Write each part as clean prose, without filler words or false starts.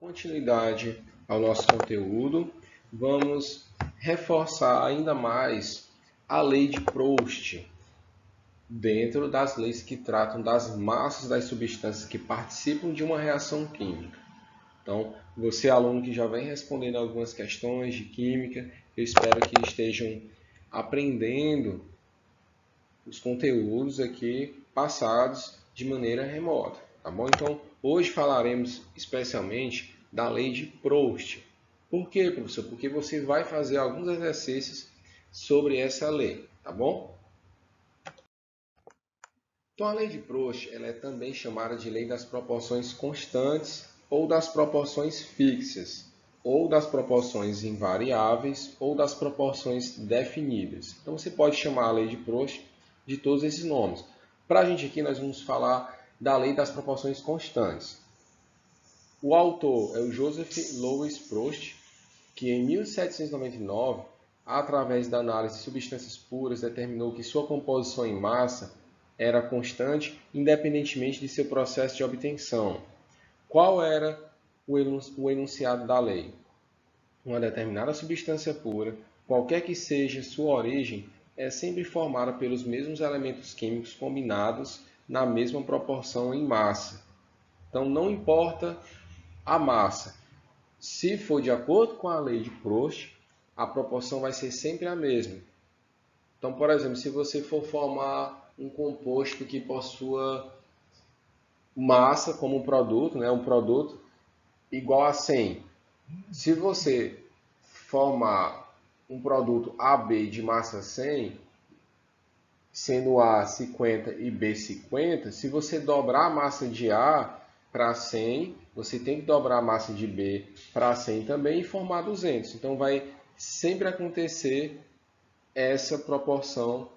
Continuidade ao nosso conteúdo, vamos reforçar ainda mais a lei de Proust, dentro das leis que tratam das massas das substâncias que participam de uma reação química. Então, você aluno que já vem respondendo algumas questões de química, eu espero que estejam aprendendo os conteúdos aqui passados de maneira remota, tá bom? Então, hoje falaremos especialmente da lei de Proust. Por quê, professor? Porque você vai fazer alguns exercícios sobre essa lei, tá bom? Então, a lei de Proust ela é também chamada de lei das proporções constantes ou das proporções fixas, ou das proporções invariáveis ou das proporções definidas. Então, você pode chamar a lei de Proust de todos esses nomes. Para a gente aqui, nós vamos falar da lei das proporções constantes. O autor é o Joseph Louis Proust, que em 1799, através da análise de substâncias puras, determinou que sua composição em massa era constante, independentemente de seu processo de obtenção. Qual era o enunciado da lei? Uma determinada substância pura, qualquer que seja sua origem, é sempre formada pelos mesmos elementos químicos combinados na mesma proporção em massa. Então, não importa a massa. Se for de acordo com a lei de Proust, a proporção vai ser sempre a mesma. Então, por exemplo, se você for formar um composto que possua massa como um produto, um produto igual a 100. Se você formar um produto AB de massa 100, sendo A 50 e B 50, se você dobrar a massa de A para 100, você tem que dobrar a massa de B para 100 também e formar 200. Então, vai sempre acontecer essa proporção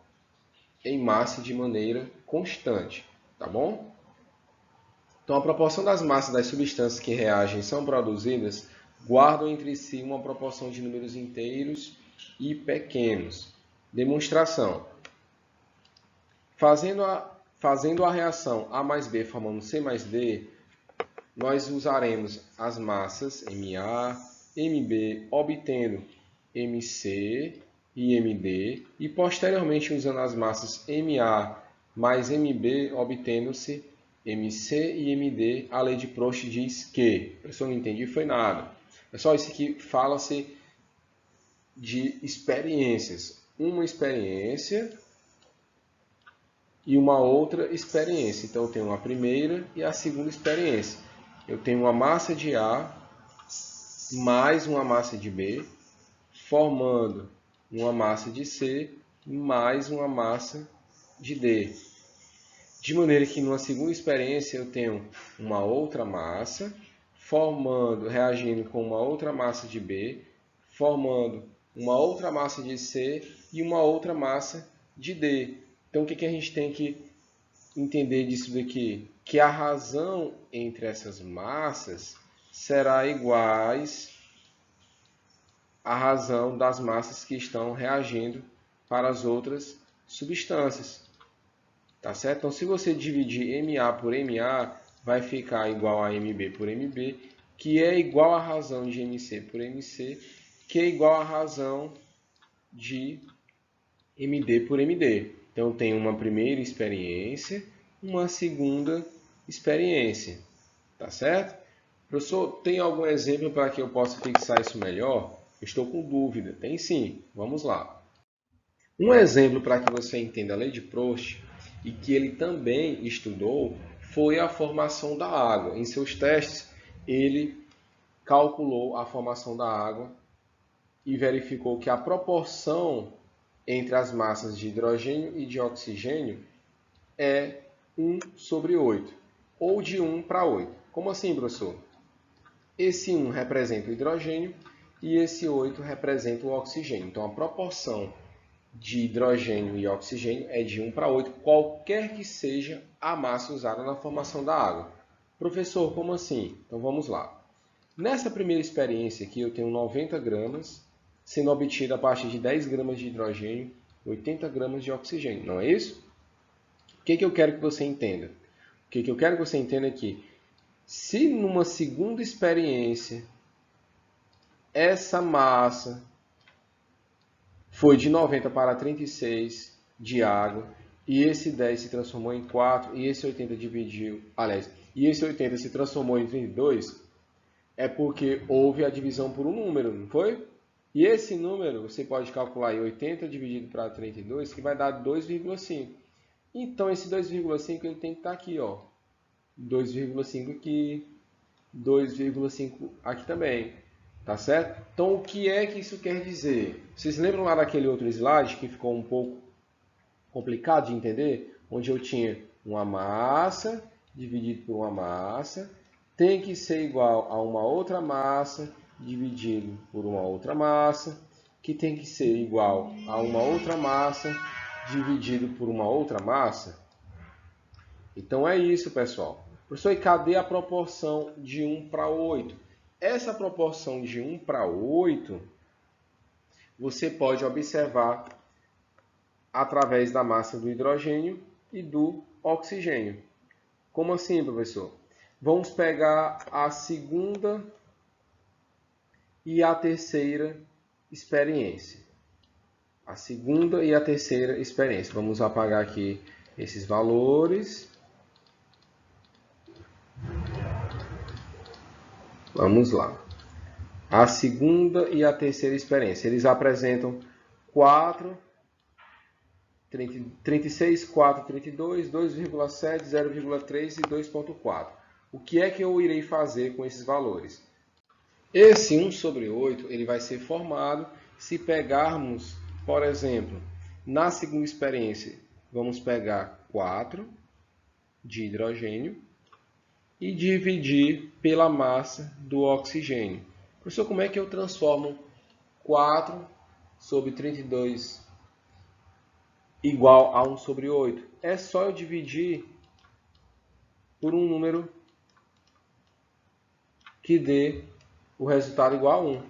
em massa de maneira constante, tá bom? Então, a proporção das massas das substâncias que reagem são produzidas guardam entre si uma proporção de números inteiros e pequenos. Demonstração. Fazendo a reação A mais B formando C mais D, nós usaremos as massas MA, MB, obtendo MC e MD, e posteriormente usando as massas MA mais MB, obtendo-se MC e MD. A lei de Proust diz que, professor, não entendi, foi nada. Pessoal, isso aqui fala-se de experiências. Uma experiência e uma outra experiência. Então, eu tenho a primeira e a segunda experiência. Eu tenho uma massa de A mais uma massa de B, formando uma massa de C mais uma massa de D. De maneira que, numa segunda experiência, eu tenho uma outra massa, reagindo com uma outra massa de B, formando uma outra massa de C e uma outra massa de D. Então, o que a gente tem que entender disso daqui? Que a razão entre essas massas será iguais à razão das massas que estão reagindo para as outras substâncias. Tá certo? Então, se você dividir MA por MA, vai ficar igual a MB por MB, que é igual à razão de MC por MC, que é igual à razão de MD por MD. Então, eu tenho uma primeira experiência, uma segunda experiência. Tá certo? Professor, tem algum exemplo para que eu possa fixar isso melhor? Eu estou com dúvida. Tem sim. Vamos lá. Um exemplo para que você entenda a lei de Proust e que ele também estudou foi a formação da água. Em seus testes, ele calculou a formação da água e verificou que a proporção entre as massas de hidrogênio e de oxigênio é 1 sobre 8, ou de 1 para 8. Como assim, professor? Esse 1 representa o hidrogênio e esse 8 representa o oxigênio. Então, a proporção de hidrogênio e oxigênio é de 1 para 8, qualquer que seja a massa usada na formação da água. Professor, como assim? Então, vamos lá. Nessa primeira experiência aqui, eu tenho 90 gramas, sendo obtida a partir de 10 gramas de hidrogênio, 80 gramas de oxigênio, não é isso? O que eu quero que você entenda? O que eu quero que você entenda é que Se numa segunda experiência essa massa foi de 90 para 36 de água, e esse 10 se transformou em 4, e esse 80 dividiu, aliás, e esse 80 se transformou em 32, é porque houve a divisão por um número, não foi? E esse número, você pode calcular aí 80 dividido para 32, que vai dar 2,5. Então, esse 2,5 ele tem que estar aqui, ó. 2,5 aqui, 2,5 aqui também. Tá certo? Então, o que é que isso quer dizer? Vocês lembram lá daquele outro slide que ficou um pouco complicado de entender? Onde eu tinha uma massa dividido por uma massa, tem que ser igual a uma outra massa dividido por uma outra massa, que tem que ser igual a uma outra massa dividido por uma outra massa. Então é isso, pessoal. Professor, e cadê a proporção de 1 para 8? Essa proporção de 1 para 8, você pode observar através da massa do hidrogênio e do oxigênio. Como assim, professor? Vamos pegar a segunda e a terceira experiência. A segunda e a terceira experiência. Vamos apagar aqui esses valores. Vamos lá. A segunda e a terceira experiência. Eles apresentam 36, 4, 32, 2,7, 0,3 e 2,4. O que é que eu irei fazer com esses valores? Esse 1 sobre 8 ele vai ser formado se pegarmos, por exemplo, na segunda experiência, vamos pegar 4 de hidrogênio e dividir pela massa do oxigênio. Professor, como é que eu transformo 4 sobre 32 igual a 1 sobre 8? É só eu dividir por um número que dê o resultado igual a 1.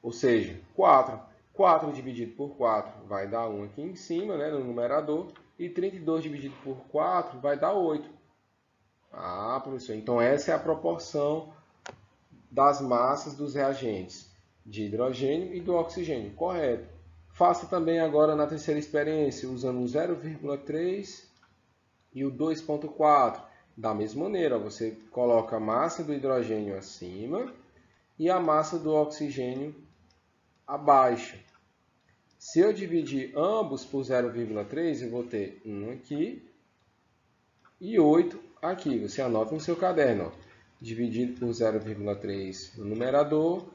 Ou seja, 4. 4 dividido por 4 vai dar 1 aqui em cima, né, no numerador. E 32 dividido por 4 vai dar 8. Ah, professor, então essa é a proporção das massas dos reagentes de hidrogênio e do oxigênio. Correto. Faça também agora na terceira experiência, usando o 0,3 e o 2,4. Da mesma maneira, você coloca a massa do hidrogênio acima e a massa do oxigênio abaixo. Se eu dividir ambos por 0,3, eu vou ter 1 aqui e 8 aqui. Você anota no seu caderno. Ó. Dividido por 0,3 no numerador,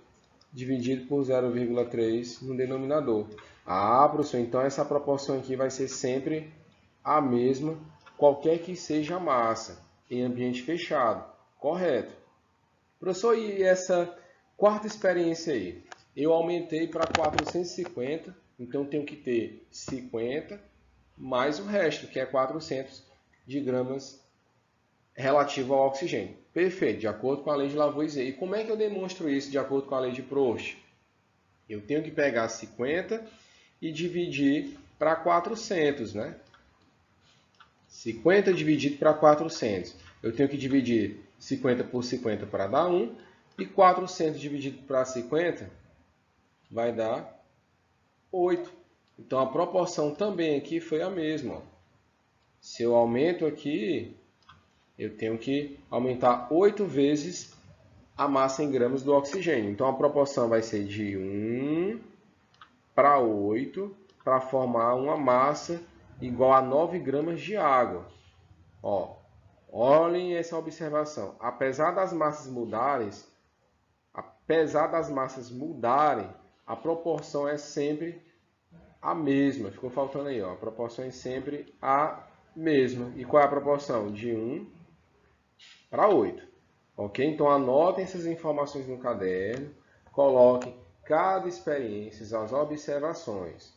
dividido por 0,3 no denominador. Ah, professor, então essa proporção aqui vai ser sempre a mesma, qualquer que seja a massa, em ambiente fechado. Correto. Professor, e essa quarta experiência aí? Eu aumentei para 450, então tenho que ter 50 mais o resto, que é 400 de gramas relativo ao oxigênio. Perfeito, de acordo com a lei de Lavoisier. E como é que eu demonstro isso de acordo com a lei de Proust? Eu tenho que pegar 50 e dividir para 400, né? 50 dividido para 400. Eu tenho que dividir 50 por 50 para dar 1. E 400 dividido para 50 vai dar 8. Então, a proporção também aqui foi a mesma. Ó. Se eu aumento aqui, eu tenho que aumentar 8 vezes a massa em gramas do oxigênio. Então, a proporção vai ser de 1 para 8 para formar uma massa igual a 9 gramas de água. Ó, olhem essa observação. Apesar das massas mudarem, a proporção é sempre a mesma. Ficou faltando aí, ó. A proporção é sempre a mesma. E qual é a proporção? De 1 para 8. Ok? Então, anotem essas informações no caderno. Coloquem cada experiência, as observações.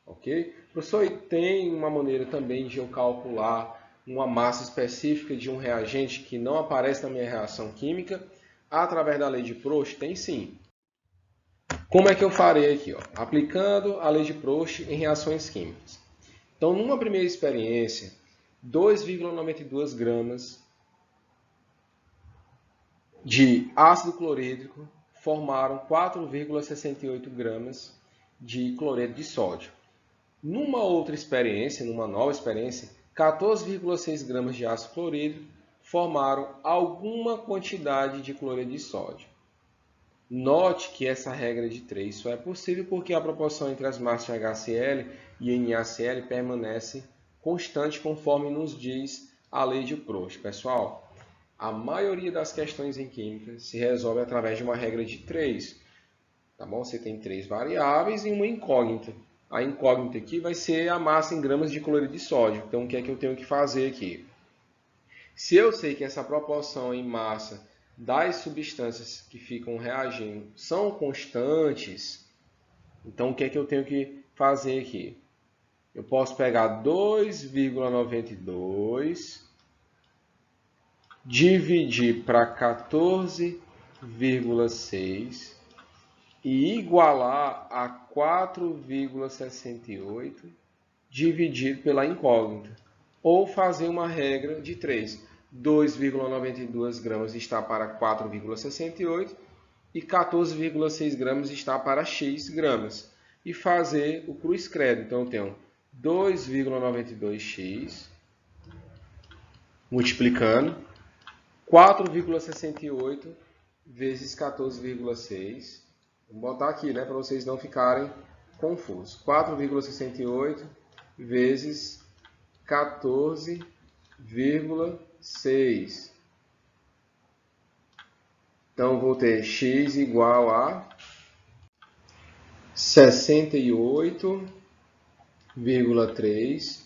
Ok? Professor, e tem uma maneira também de eu calcular uma massa específica de um reagente que não aparece na minha reação química através da lei de Proust? Tem sim. Como é que eu farei aqui? Ó? Aplicando a lei de Proust em reações químicas. Então, numa primeira experiência, 2,92 gramas de ácido clorídrico formaram 4,68 gramas de cloreto de sódio. Numa outra experiência, numa nova experiência, 14,6 gramas de ácido clorídrico formaram alguma quantidade de cloreto de sódio. Note que essa regra de 3 só é possível porque a proporção entre as massas de HCl e NaCl permanece constante conforme nos diz a lei de Proust. Pessoal, a maioria das questões em química se resolve através de uma regra de 3. Tá bom? Você tem 3 variáveis e uma incógnita. A incógnita aqui vai ser a massa em gramas de cloreto de sódio. Então, o que é que eu tenho que fazer aqui? Se eu sei que essa proporção em massa das substâncias que ficam reagindo são constantes, então o que é que eu tenho que fazer aqui? Eu posso pegar 2,92, dividir para 14,6 e igualar a 4,68 dividido pela incógnita. Ou fazer uma regra de 3. 2,92 gramas está para 4,68 e 14,6 gramas está para x gramas. E fazer o cruz credo. Então, eu tenho 2,92x multiplicando 4,68 vezes 14,6. Vou botar aqui, né, para vocês não ficarem confusos. 4,68 vezes 14,6. Então, vou ter x igual a 68,3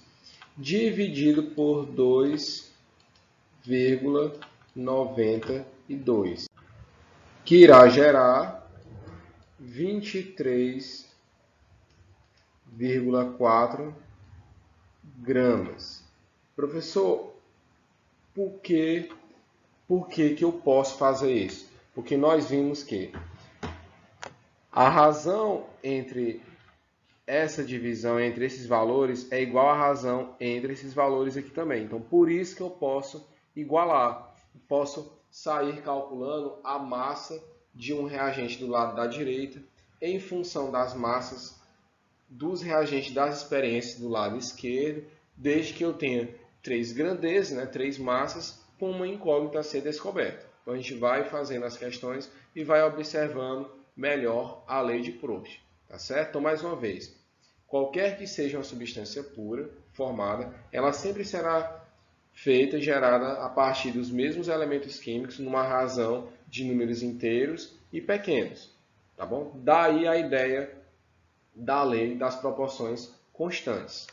dividido por 2,92, que irá gerar 23,4 gramas. Professor, por que eu posso fazer isso? Porque nós vimos que a razão entre essa divisão entre esses valores é igual à razão entre esses valores aqui também. Então, por isso que eu posso igualar. Posso sair calculando a massa de um reagente do lado da direita em função das massas dos reagentes das experiências do lado esquerdo, desde que eu tenha 3 grandezas, né, 3 massas, com uma incógnita a ser descoberta. Então, a gente vai fazendo as questões e vai observando melhor a lei de Proust. Tá certo? Então, mais uma vez, qualquer que seja uma substância pura formada, ela sempre será feita, gerada a partir dos mesmos elementos químicos, numa razão de números inteiros e pequenos. Tá bom? Daí a ideia da lei das proporções constantes.